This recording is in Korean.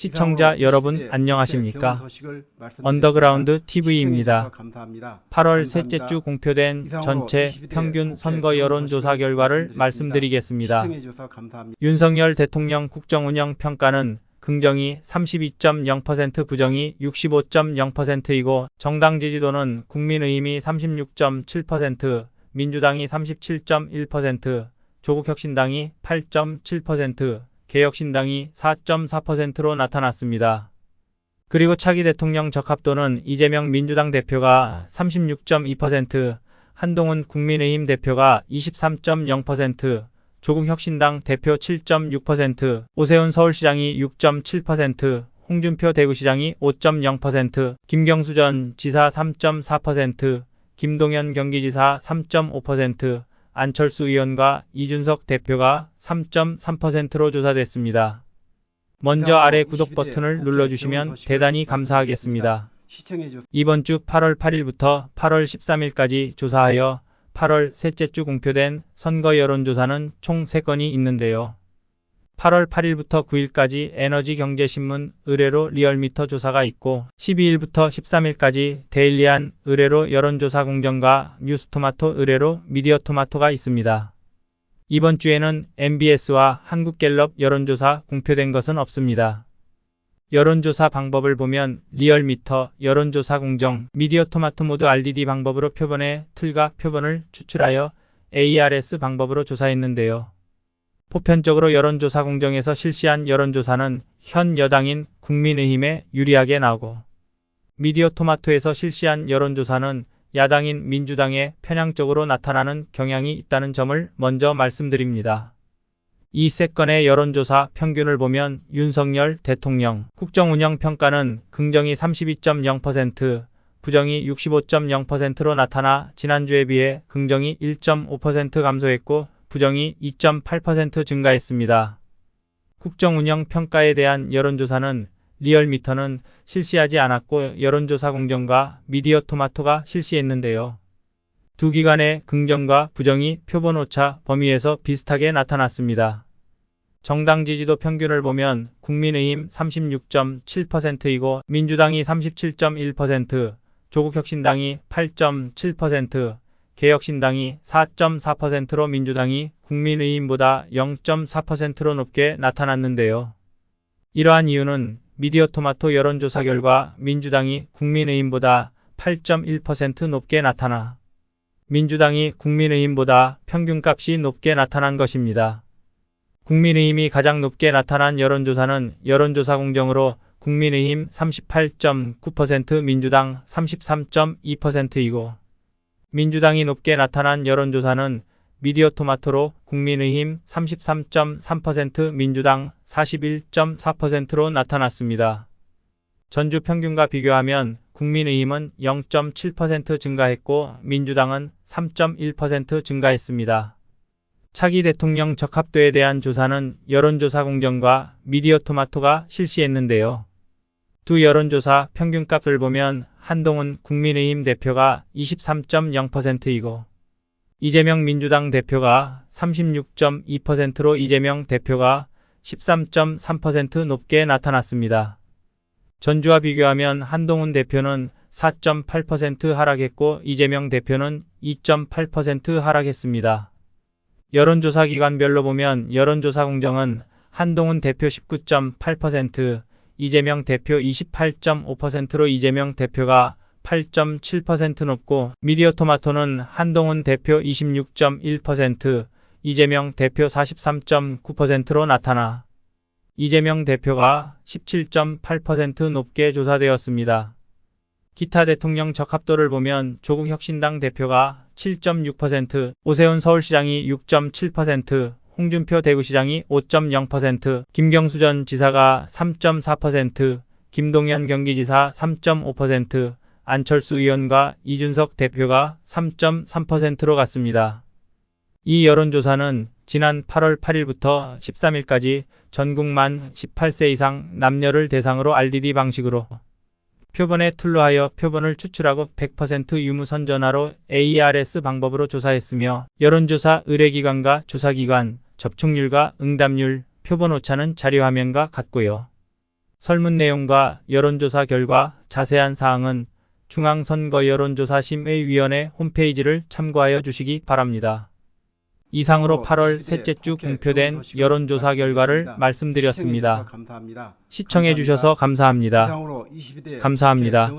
시청자 여러분 안녕하십니까? 언더그라운드 TV입니다. 8월 셋째 주 공표된 전체 평균 선거 여론조사 결과를 말씀드리겠습니다. 윤석열 대통령 국정운영 평가는 긍정이 32.0%, 부정이 65.0%이고 정당 지지도는 국민의힘이 36.7%, 민주당이 37.1%, 조국혁신당이 8.7%, 개혁신당이 4.4%로 나타났습니다. 그리고 차기 대통령 적합도는 이재명 민주당 대표가 36.2%, 한동훈 국민의힘 대표가 23.0%, 조국혁신당 대표 7.6%, 오세훈 서울시장이 6.7%, 홍준표 대구시장이 5.0%, 김경수 전 지사 3.4%, 김동연 경기지사 3.5%, 안철수 의원과 이준석 대표가 3.3%로 조사됐습니다. 먼저 아래 구독 버튼을 눌러주시면 대단히 감사하겠습니다. 이번 주 8월 8일부터 8월 13일까지 조사하여 8월 셋째 주 공표된 선거 여론조사는 총 3건이 있는데요. 8월 8일부터 9일까지 에너지경제신문 의뢰로 리얼미터 조사가 있고 12일부터 13일까지 데일리안 의뢰로 여론조사 공정과 뉴스토마토 의뢰로 미디어토마토가 있습니다. 이번 주에는 MBS와 한국갤럽 여론조사 공표된 것은 없습니다. 여론조사 방법을 보면 리얼미터, 여론조사 공정, 미디어토마토 모두 RDD 방법으로 표본의 틀과 표본을 추출하여 ARS 방법으로 조사했는데요. 보편적으로 여론조사 공정에서 실시한 여론조사는 현 여당인 국민의힘에 유리하게 나오고 미디어토마토에서 실시한 여론조사는 야당인 민주당에 편향적으로 나타나는 경향이 있다는 점을 먼저 말씀드립니다. 이 세 건의 여론조사 평균을 보면 윤석열 대통령 국정운영 평가는 긍정이 32.0%, 부정이 65.0%로 나타나 지난주에 비해 긍정이 1.5% 감소했고 부정이 2.8% 증가했습니다. 국정운영 평가에 대한 여론조사는 리얼미터는 실시하지 않았고 여론조사 공정과 미디어토마토가 실시했는데요. 두 기관의 긍정과 부정이 표본 오차 범위에서 비슷하게 나타났습니다. 정당 지지도 평균을 보면 국민의힘 36.7%이고 민주당이 37.1%, 조국혁신당이 8.7%, 개혁신당이 4.4%로 민주당이 국민의힘보다 0.4%로 높게 나타났는데요. 이러한 이유는 미디어토마토 여론조사 결과 민주당이 국민의힘보다 8.1% 높게 나타나 민주당이 국민의힘보다 평균값이 높게 나타난 것입니다. 국민의힘이 가장 높게 나타난 여론조사는 여론조사 공정으로 국민의힘 38.9%, 민주당 33.2%이고 민주당이 높게 나타난 여론조사는 미디어토마토로 국민의힘 33.3%, 민주당 41.4%로 나타났습니다. 전주 평균과 비교하면 국민의힘은 0.7% 증가했고 민주당은 3.1% 증가했습니다. 차기 대통령 적합도에 대한 조사는 여론조사 공정과 미디어토마토가 실시했는데요. 두 여론조사 평균값을 보면 한동훈 국민의힘 대표가 23.0%이고 이재명 민주당 대표가 36.2%로 이재명 대표가 13.3% 높게 나타났습니다. 전주와 비교하면 한동훈 대표는 4.8% 하락했고 이재명 대표는 2.8% 하락했습니다. 여론조사 기관별로 보면 여론조사 공정은 한동훈 대표 19.8%, 이재명 대표 28.5%로 이재명 대표가 8.7% 높고 미디어토마토는 한동훈 대표 26.1%, 이재명 대표 43.9%로 나타나 이재명 대표가 17.8% 높게 조사되었습니다. 기타 대통령 적합도를 보면 조국혁신당 대표가 7.6%, 오세훈 서울시장이 6.7%, 홍준표 대구시장이 5.0%, 김경수 전 지사가 3.4%, 김동연 경기지사 3.5%, 안철수 의원과 이준석 대표가 3.3%로 갔습니다. 이 여론조사는 지난 8월 8일부터 13일까지 전국 만 18세 이상 남녀를 대상으로 RDD 방식으로 표본의 틀로 하여 표본을 추출하고 100% 유무선 전화로 ARS 방법으로 조사했으며 여론조사 의뢰기관과 조사기관, 접촉률과 응답률, 표본 오차는 자료화면과 같고요. 설문 내용과 여론조사 결과 자세한 사항은 중앙선거여론조사심의위원회 홈페이지를 참고하여 주시기 바랍니다. 이상으로 8월 셋째 주 공표된 여론조사 결과를 말씀드렸습니다. 시청해 주셔서 감사합니다. 감사합니다.